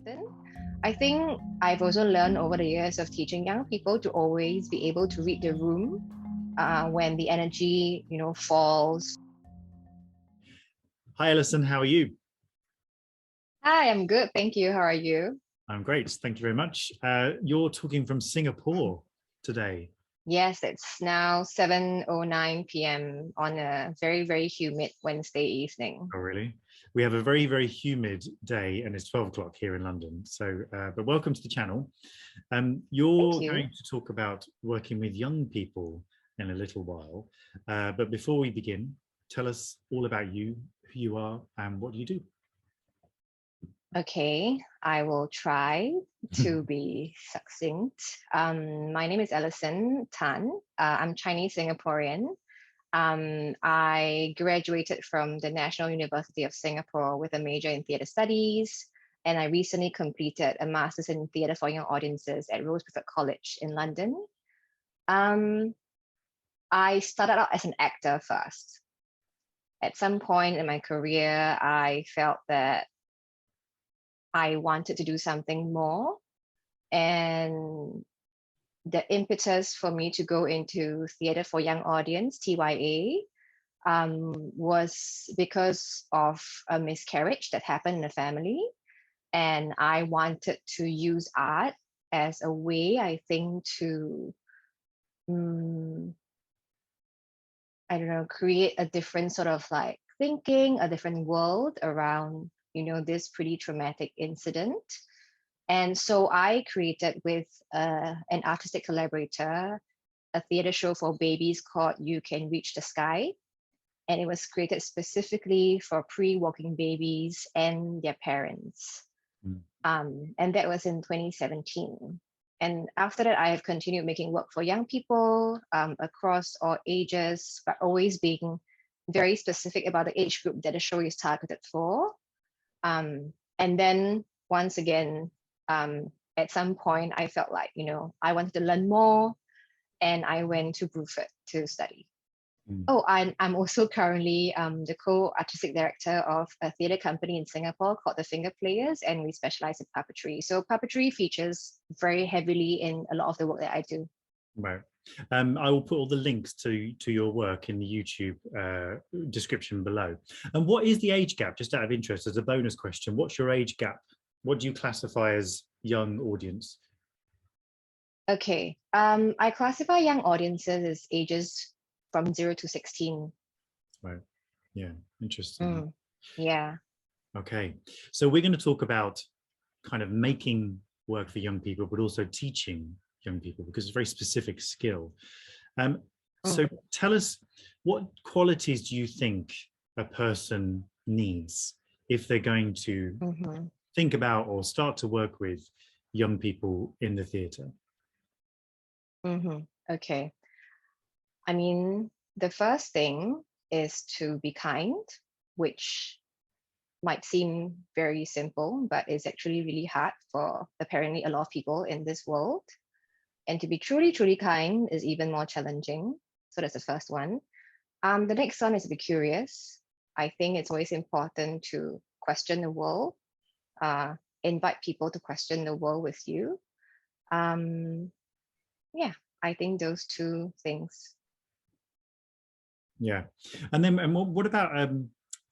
important. I think I've also learned over the years of teaching young people to always be able to read the room when the energy, falls. Hi, Ellison. How are you? Hi, I'm good. Thank you. How are you? I'm great. Thank you very much. You're talking from Singapore today. Yes, it's now 7:09 p.m. on a very, very humid Wednesday evening. Oh, really? We have a very, very humid day and it's 12 o'clock here in London. But welcome to the channel. You're Thank you. going to talk about working with young people in a little while. But before we begin, tell us all about you, who you are, and what you do. Okay, I will try to be succinct. My name is Ellison Tan. I'm Chinese Singaporean. I graduated from the National University of Singapore with a major in theatre studies, and I recently completed a master's in theatre for young audiences at Rose Preferred College in London. I started out as an actor first. At some point in my career, I felt that I wanted to do something more, and the impetus for me to go into theatre for young audience, TYA, was because of a miscarriage that happened in the family. And I wanted to use art as a way, I think, to, I don't know, create a different sort of like thinking, a different world around, this pretty traumatic incident. And so I created with an artistic collaborator a theatre show for babies called You Can Reach the Sky. And it was created specifically for pre-walking babies and their parents. And that was in 2017. And after that, I have continued making work for young people across all ages, but always being very specific about the age group that the show is targeted for. And then once again, at some point, I felt like, I wanted to learn more, and I went to Bruford to study. Oh, I'm also currently the co-artistic director of a theatre company in Singapore called The Finger Players, and we specialize in puppetry. So puppetry features very heavily in a lot of the work that I do. Right. I will put all the links to your work in the YouTube description below. And what is the age gap, just out of interest, as a bonus question? What's your age gap? What do you classify as young audience? Okay, I classify young audiences as ages from 0 to 16. Right. Yeah, interesting. Yeah. Okay, so we're going to talk about kind of making work for young people, but also teaching young people, because it's a very specific skill. So tell us, what qualities do you think a person needs if they're going to think about or start to work with young people in the theatre? Okay. I mean, the first thing is to be kind, which might seem very simple, but it's actually really hard for apparently a lot of people in this world. And to be truly, truly kind is even more challenging. So that's the first one. The next one is to be curious. I think it's always important to question the world, invite people to question the world with you. Yeah, I think those two things. Yeah, and then what about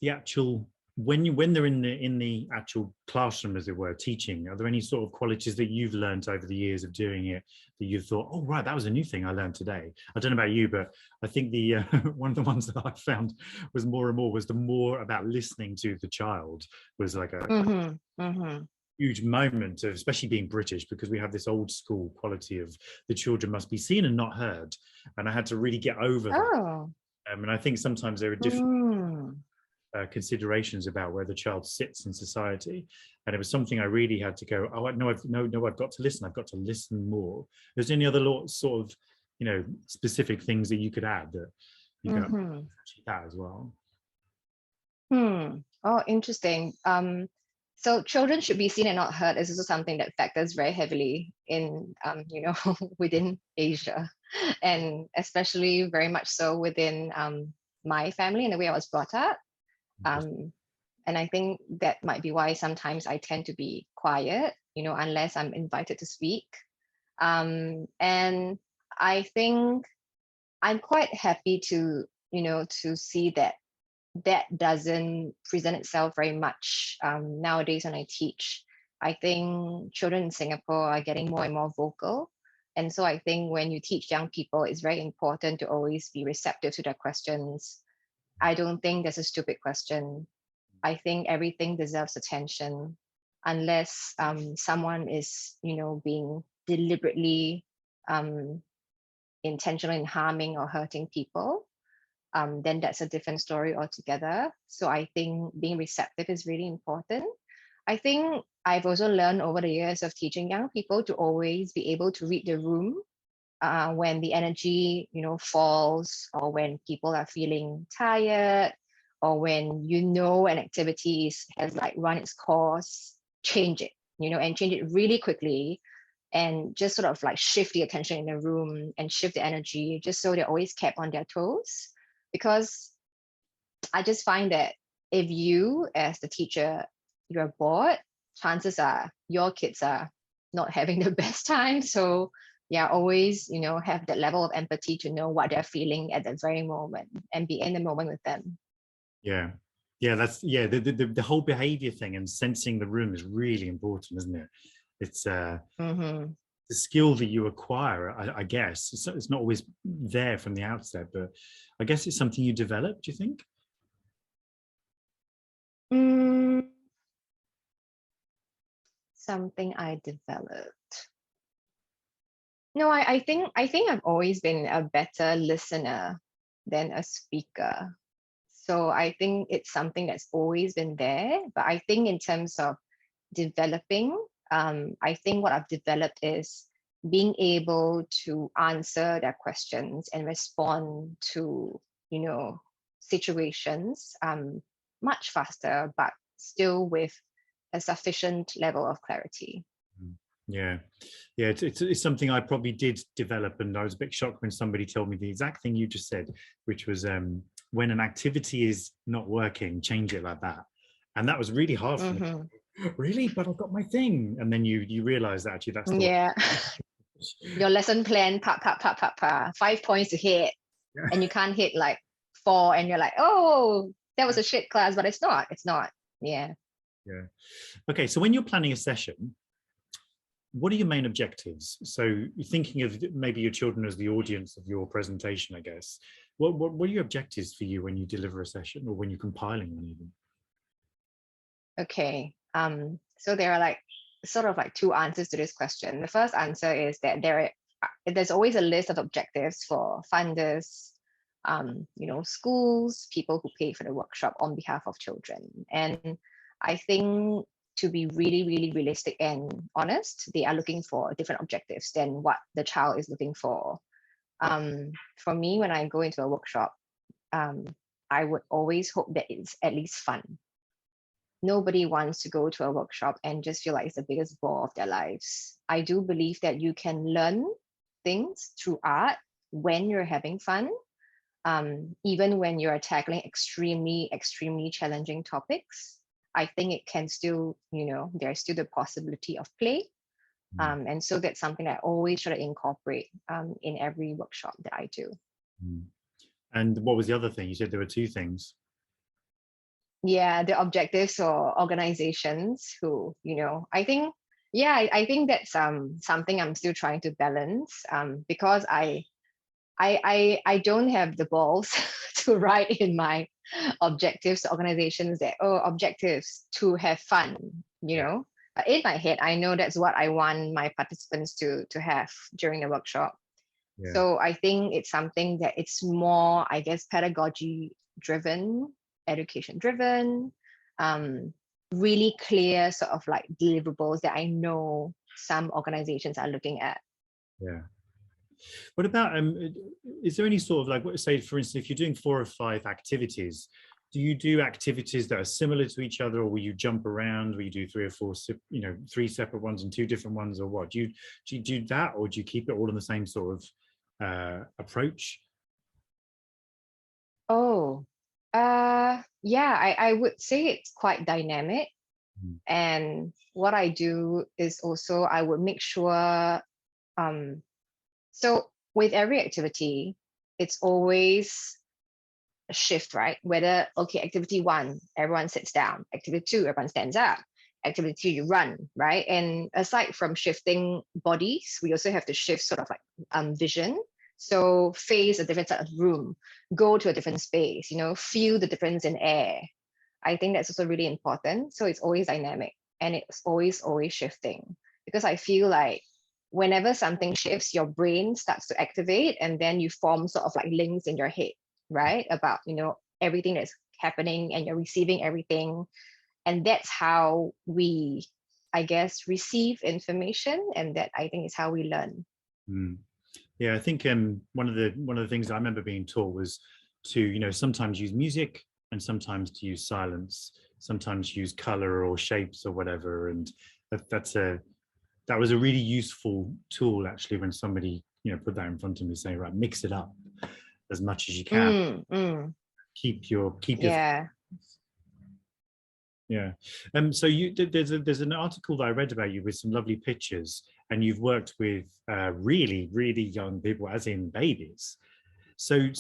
the actual, when they're in the actual classroom, as it were, teaching? Are there any sort of qualities that you've learned over the years of doing it that you've thought, oh right, that was a new thing I learned today? I don't know about you, but I think the one of the ones that I found was more about listening to the child was like a huge moment of, especially being British, because we have this old school quality of the children must be seen and not heard, and I had to really get over that. And I think sometimes there are different considerations about where the child sits in society, and it was something I really had to go, oh no, I've got to listen. I've got to listen more. Is there any other sort of specific things that you could add that you got that as well? Oh, interesting. So children should be seen and not heard is also something that factors very heavily in, within Asia, and especially very much so within my family and the way I was brought up. And I think that might be why sometimes I tend to be quiet, unless I'm invited to speak. And I think I'm quite happy to see that doesn't present itself very much nowadays when I teach. I think children in Singapore are getting more and more vocal. And so I think when you teach young people, it's very important to always be receptive to their questions. I don't think there's a stupid question. I think everything deserves attention unless someone is, being deliberately um, intentional in harming or hurting people. Then that's a different story altogether. So I think being receptive is really important. I think I've also learned over the years of teaching young people to always be able to read the room when the energy, falls, or when people are feeling tired, or when an activity has like run its course, change it, and change it really quickly, and just sort of like shift the attention in the room and shift the energy, just so they're always kept on their toes. Because I just find that if you, as the teacher, you're bored, chances are your kids are not having the best time. So yeah, always, have that level of empathy to know what they're feeling at that very moment and be in the moment with them. Yeah. Yeah, the whole behavior thing and sensing the room is really important, isn't it? It's Mm-hmm. the skill that you acquire, I guess. It's not always there from the outset, but I guess it's something you develop, do you think? Something I developed. No, I think I've always been a better listener than a speaker. So I think it's something that's always been there. But I think in terms of developing, I think what I've developed is being able to answer their questions and respond to, situations much faster, but still with a sufficient level of clarity. Yeah, yeah, it's something I probably did develop, and I was a bit shocked when somebody told me the exact thing you just said, which was when an activity is not working, change it like that. And that was really hard for me. Really, but I've got my thing, and then you realize that actually that's the way. Yeah. Your lesson plan, 5 points to hit, Yeah. and you can't hit like 4, and you're like, oh, that was a shit class, but it's not. It's not. Yeah. Yeah. Okay, so when you're planning a session, what are your main objectives? So you're thinking of maybe your children as the audience of your presentation, I guess. What are your objectives for you when you deliver a session or when you're compiling one even? Okay. So there are like sort of like two answers to this question. The first answer is that there's always a list of objectives for funders, schools, people who pay for the workshop on behalf of children. And I think, to be really, really realistic and honest, they are looking for different objectives than what the child is looking for. For me, when I go into a workshop, I would always hope that it's at least fun. Nobody wants to go to a workshop and just feel like it's the biggest bore of their lives. I do believe that you can learn things through art when you're having fun, even when you're tackling extremely, extremely challenging topics. I think it can still, there's still the possibility of play. And so that's something that I always try to incorporate in every workshop that I do. And what was the other thing? You said there were two things. Yeah, the objectives or organizations who, I think, yeah, I think that's something I'm still trying to balance, because I don't have the balls to write in my objectives to organizations that, objectives to have fun, in my head I know that's what I want my participants to have during the workshop. Yeah. So I think it's something that it's more, I guess, pedagogy driven, education driven, really clear sort of like deliverables that I know some organizations are looking at. Yeah. What about is there any sort of like, say for instance, if you're doing 4 or 5 activities, do you do activities that are similar to each other, or will you jump around? Will you do 3 or 4, 3 separate ones and 2 different ones, or what? Do you do that, or do you keep it all in the same sort of approach? Oh, Yeah, I would say it's quite dynamic. Mm. And what I do is also I would make sure, um, so with every activity, it's always a shift, right? Whether, okay, activity one, everyone sits down. Activity two, everyone stands up. Activity two, you run, right? And aside from shifting bodies, we also have to shift sort of like vision. So face a different side of room, go to a different space, feel the difference in air. I think that's also really important. So it's always dynamic and it's always shifting, because I feel like whenever something shifts, your brain starts to activate and then you form sort of like links in your head, right? About, everything that's happening and you're receiving everything. And that's how we, I guess, receive information. And that I think is how we learn. Mm. Yeah, I think one of the things I remember being taught was to, sometimes use music and sometimes to use silence, sometimes use color or shapes or whatever. And that was a really useful tool actually when somebody, put that in front of me, saying, right, mix it up as much as you can. Keep your Yeah. Yeah. So there's an article that I read about you with some lovely pictures, and you've worked with really, really young people, as in babies. So is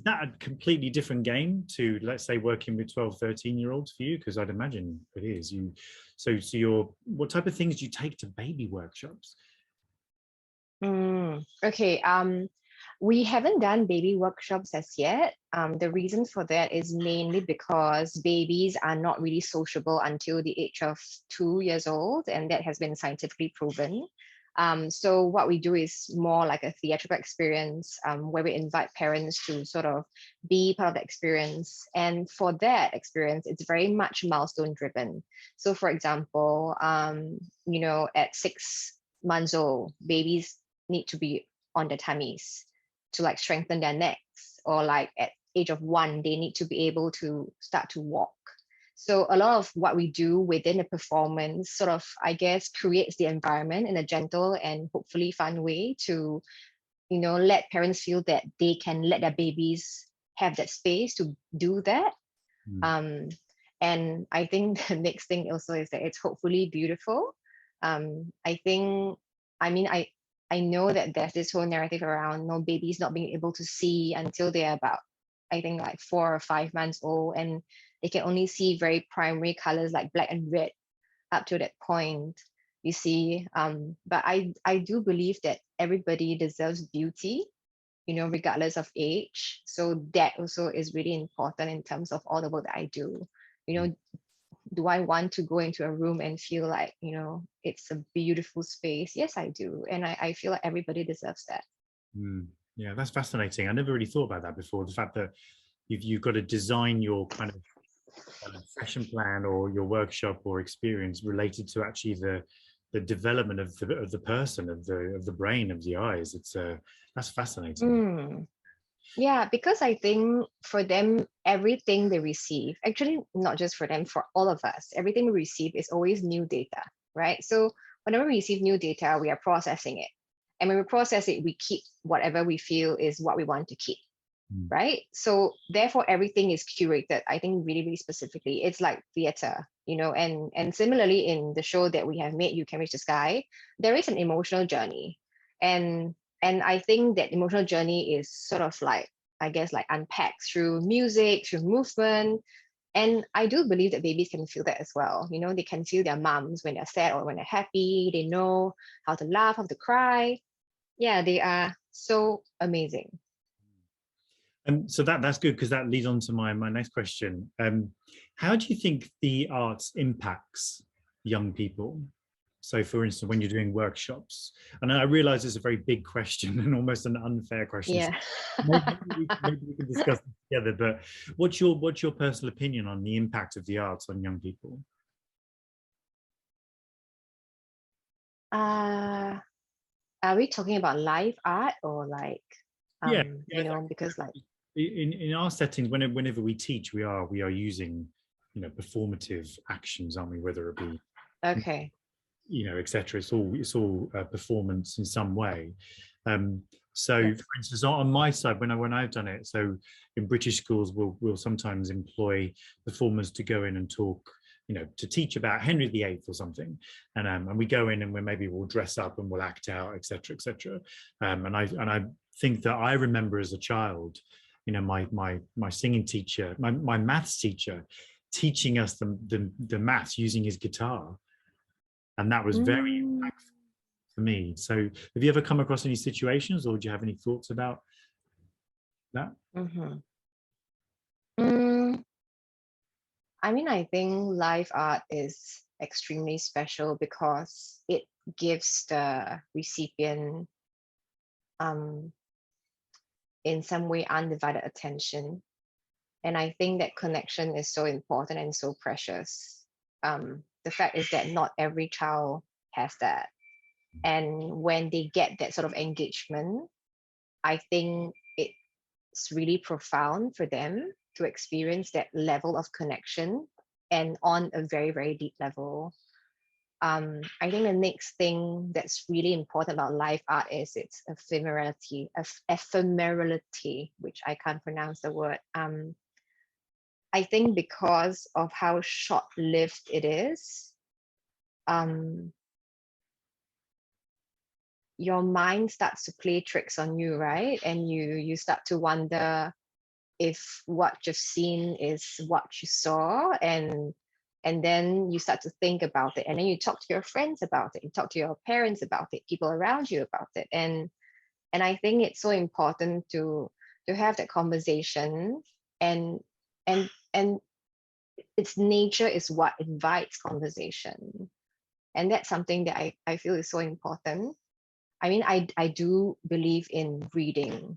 that a completely different game to, let's say, working with 12, 13-year-olds for you? Because I'd imagine it is. What type of things do you take to baby workshops? Okay. We haven't done baby workshops as yet. The reason for that is mainly because babies are not really sociable until the age of 2 years old, and that has been scientifically proven. So what we do is more like a theatrical experience, where we invite parents to sort of be part of the experience. And for that experience, it's very much milestone driven. So for example, at 6 months old, babies need to be on their tummies to like strengthen their necks, or like at age of 1 they need to be able to start to walk. So a lot of what we do within the performance sort of, I guess, creates the environment in a gentle and hopefully fun way to, let parents feel that they can let their babies have that space to do that. um, and I think the next thing also is that it's hopefully beautiful. I think, I know that there's this whole narrative around no babies not being able to see until they're about, I think, like 4 or 5 months old, and they can only see very primary colors like black and red up to that point. You see, but I do believe that everybody deserves beauty, regardless of age. So that also is really important in terms of all the work that I do. You know, do I want to go into a room and feel like, it's a beautiful space? Yes, I do. And I feel like everybody deserves that. Yeah, that's fascinating. I never really thought about that before. The fact that you've got to design your kind of session plan or your workshop or experience related to actually the development of the person, of the brain, of the eyes. That's fascinating. Yeah, because I think for them, everything they receive, actually, not just for them, for all of us, everything we receive is always new data, right? So whenever we receive new data, we are processing it. And when we process it, we keep whatever we feel is what we want to keep, right? So therefore, everything is curated, I think, really, really specifically. It's like theater, and similarly in the show that we have made, You Can Reach the Sky, there is an emotional journey. And and I think that emotional journey is sort of like, I guess, like unpacked through music, through movement. And I do believe that babies can feel that as well. They can feel their moms when they're sad or when they're happy. They know how to laugh, how to cry. Yeah, they are so amazing. So that's good, because that leads on to my next question. How do you think the arts impacts young people? So, for instance, when you're doing workshops, and I realize it's a very big question and almost an unfair question. Yeah. Maybe we can discuss this together. But what's your personal opinion on the impact of the arts on young people? Are we talking about live art or like, Yeah, because like, in our settings, whenever we teach, we are using, performative actions, aren't we? Whether it be okay. etc. It's all performance in some way. So, Yes. for instance, on my side, when I've done it, so in British schools, we'll sometimes employ performers to go in and talk, to teach about Henry VIII or something, and we go in and we'll dress up and we'll act out, etc., etc. And I think that I remember as a child, my singing teacher, my maths teacher, teaching us the maths using his guitar, and that was very Mm, impactful for me. So, have you ever come across any situations, or do you have any thoughts about that? mhm. Mm, I mean, I think live art is extremely special because it gives the recipient, um, in some way, undivided attention. And I think that connection is so important and so precious. The fact is that not every child has that. And when they get that sort of engagement, I think it's really profound for them to experience that level of connection and on a very, very deep level. I think the next thing that's really important about live art is its ephemerality, which I can't pronounce the word. I think because of how short-lived it is, um, your mind starts to play tricks on you, right? And you start to wonder if what you've seen is what you saw, and then you start to think about it, and then you talk to your friends about it, you talk to your parents about it, people around you about it, and I think it's so important to have that conversation, and and its nature is what invites conversation, and that's something that I feel is so important. I mean, I do believe in reading.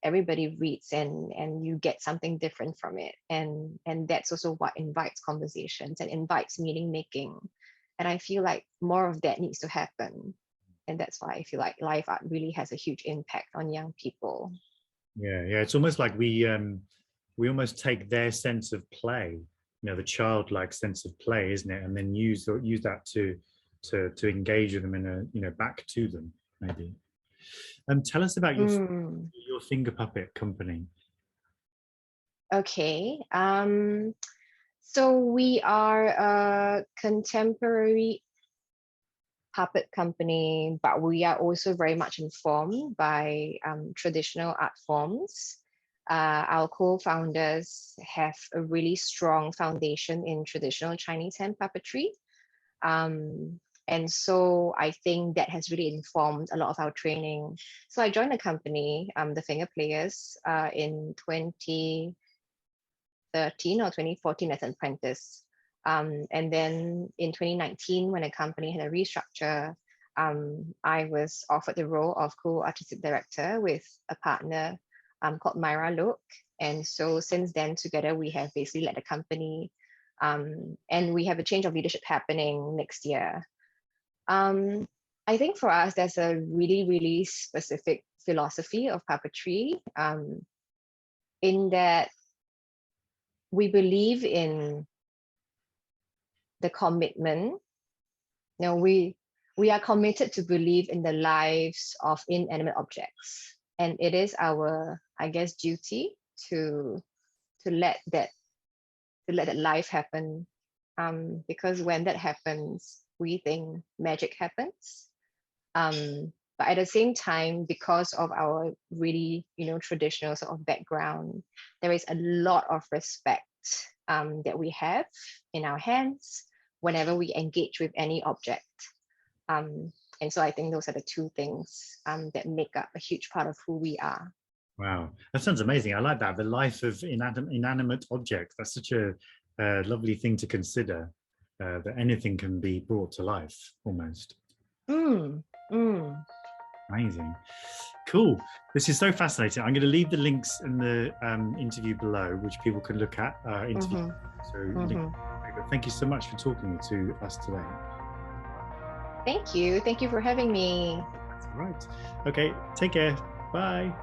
Everybody reads, and you get something different from it, and that's also what invites conversations and invites meaning making. And I feel like more of that needs to happen, and that's why I feel like live art really has a huge impact on young people. Yeah. It's almost like we almost take their sense of play, the childlike sense of play, isn't it? And then use that to engage with them in back to them, maybe. Tell us about Mm, your finger puppet company. okay. So we are a contemporary puppet company, but we are also very much informed by traditional art forms. Our co-founders have a really strong foundation in traditional Chinese hand puppetry. And so I think that has really informed a lot of our training. So I joined the company, the Finger Players, in 2013 or 2014 as an apprentice. And then in 2019, when the company had a restructure, I was offered the role of co-artistic director with a partner called Myra Look. And so since then, together, we have basically led the company. And we have a change of leadership happening next year. I think for us, there's a really, really specific philosophy of puppetry, in that we believe in the commitment. We are committed to believe in the lives of inanimate objects, and it is our, I guess, duty to to let that to let that life happen. Because when that happens, we think magic happens. But at the same time, because of our really, traditional sort of background, there is a lot of respect that we have in our hands whenever we engage with any object. And so I think those are the two things that make up a huge part of who we are. Wow, that sounds amazing. I like that. The life of inanimate objects. That's such a lovely thing to consider, that anything can be brought to life almost. Mm, mm, Amazing. Cool. This is so fascinating. I'm going to leave the links in the interview below, which people can look at. Interview. mhm, So mhm. thank you so much for talking to us today. Thank you. Thank you for having me. That's all right. Okay, take care. Bye.